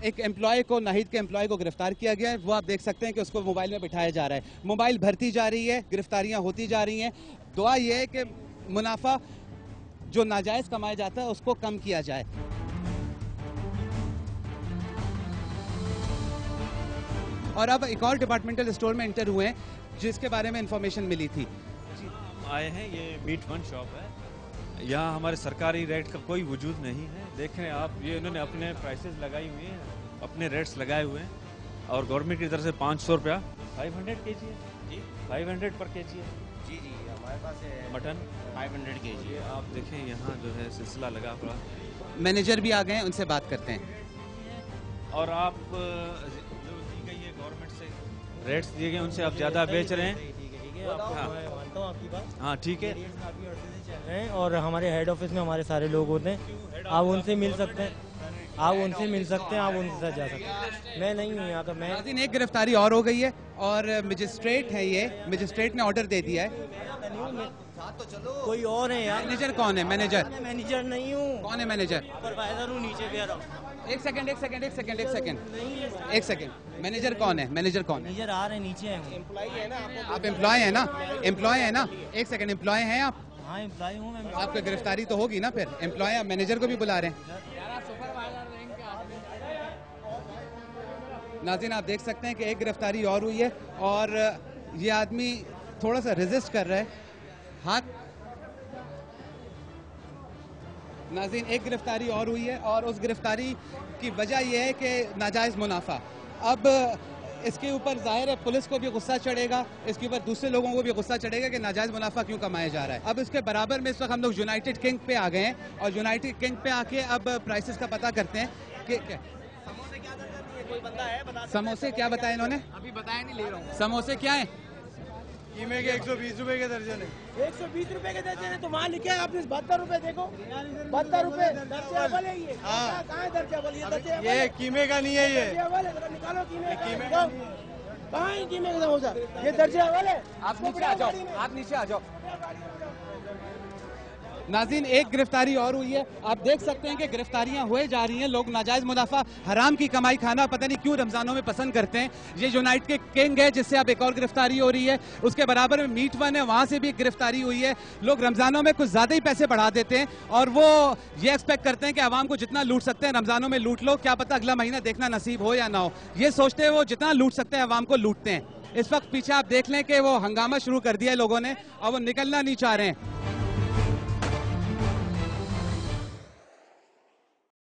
एक एम्प्लॉय को, नाहिद के एम्प्लॉय को गिरफ्तार किया गया है। वो आप देख सकते हैं कि उसको मोबाइल में बिठाया जा रहा है। मोबाइल भरती जा रही है, गिरफ्तारियां होती जा रही हैं। दुआ ये है कि मुनाफा जो नाजायज कमाया जाता है उसको कम किया जाए। और अब एक और डिपार्टमेंटल स्टोर में एंटर हुए हैं जिसके बारे में इंफॉर्मेशन मिली थी। आए हैं, ये मीट वन शॉप है। यहाँ हमारे सरकारी रेट का कोई वजूद नहीं है। देख रहे हैं आप, ये इन्होंने अपने प्राइसेस लगाई हुई हैं, अपने रेट्स लगाए हुए हैं और गवर्नमेंट की तरफ से 500 रुपया 500 kg है जी, 500 पर kg है जी जी। हमारे पास है मटन 500 kg। ये आप देखें यहाँ जो है सिलसिला लगा हुआ। मैनेजर भी आ गए हैं, उनसे बात करते हैं। और आप जो दी गई है गवर्नमेंट से रेट्स दिए गए उनसे आप ज़्यादा बेच रहे हैं। हाँ, मैं मानता हूँ आपकी बात। हाँ ठीक है। रेट्स काफ़ी अर्से से चल रहे हैं और हमारे हेड ऑफिस में हमारे सारे लोग होते हैं। आप उनसे मिल सकते हैं, आप उनसे मिल सकते हैं, आप उनके साथ जा सकते हैं। मैं नहीं हूँ यहाँ का। मैं नाज़रीन, एक गिरफ्तारी और हो गई है और मजिस्ट्रेट है, ये मजिस्ट्रेट ने ऑर्डर दे दिया है। कोई और है यार। मैनेजर कौन है? मैनेजर मैं मैनेजर नहीं हूँ, कौन है? मैनेजर सुपरवाइजर हूँ, नीचे पे रहा हूँ। एक सेकंड, मैनेजर कौन है? मैनेजर कौन है? मैनेजर आ रहे हैं, नीचे हैं। आप एम्प्लॉय हैं ना? एम्प्लॉय है ना? एक सेकंड, एम्प्लॉय हैं आप? हाँ एम्प्लॉय हूँ मैं। आपको गिरफ्तारी तो होगी ना फिर? एम्प्लॉय, आप मैनेजर को भी बुला रहे हैं। नाज़रीन, आप देख सकते हैं कि एक गिरफ्तारी और हुई है और ये आदमी थोड़ा सा रेजिस्ट कर रहा है, हाथ। नाज़रीन, एक गिरफ्तारी और हुई है और उस गिरफ्तारी की वजह यह है कि नाजायज़ मुनाफा। अब इसके ऊपर जाहिर है पुलिस को भी गुस्सा चढ़ेगा, इसके ऊपर दूसरे लोगों को भी गुस्सा चढ़ेगा कि नाजायज़ मुनाफा क्यों कमाया जा रहा है। अब इसके बराबर में इस वक्त हम लोग यूनाइटेड किंग पे आ गए हैं और यूनाइटेड किंग पे आके अब प्राइसेस का पता करते हैं कि समोसे क्या बताया इन्होंने? अभी बताया नहीं, ले रहा हूँ। समोसे क्या है? कीमे के 120 रुपए के दर्जन है। 120 रुपए के दर्जन है तो वहाँ लिखे आपने 72 रुपए। देखो 72 रुपए दर्जे अव्वल है ये। हाँ। कहाँ है दर्जे अव्वल? ये दर्जे अव्वल ये है। कीमे का नहीं है ये। दर्जे अव्वल है, जरा निकालो कीमे का। कहाँ है कीमे का समोसा? ये दर्जे अव्वल है। आप नीचे आ जाओ, आप नीचे आ जाओ। नाज़रीन, एक गिरफ्तारी और हुई है। आप देख सकते हैं कि गिरफ्तारियां हुए जा रही हैं। लोग नाजायज मुनाफा, हराम की कमाई खाना पता नहीं क्यों रमजानों में पसंद करते हैं। ये यूनाइटेड के किंग है जिससे अब एक और गिरफ्तारी हो रही है। उसके बराबर में मीट वन है, वहां से भी एक गिरफ्तारी हुई है। लोग रमजानों में कुछ ज्यादा ही पैसे बढ़ा देते हैं और वो ये एक्सपेक्ट करते हैं कि आवाम को जितना लूट सकते हैं रमजानों में लूट लो, क्या पता अगला महीना देखना नसीब हो या ना हो। ये सोचते हैं वो जितना लूट सकते हैं आवाम को लूटते हैं। इस वक्त पीछे आप देख लें कि वो हंगामा शुरू कर दिया है लोगों ने और वो निकलना नहीं चाह रहे हैं।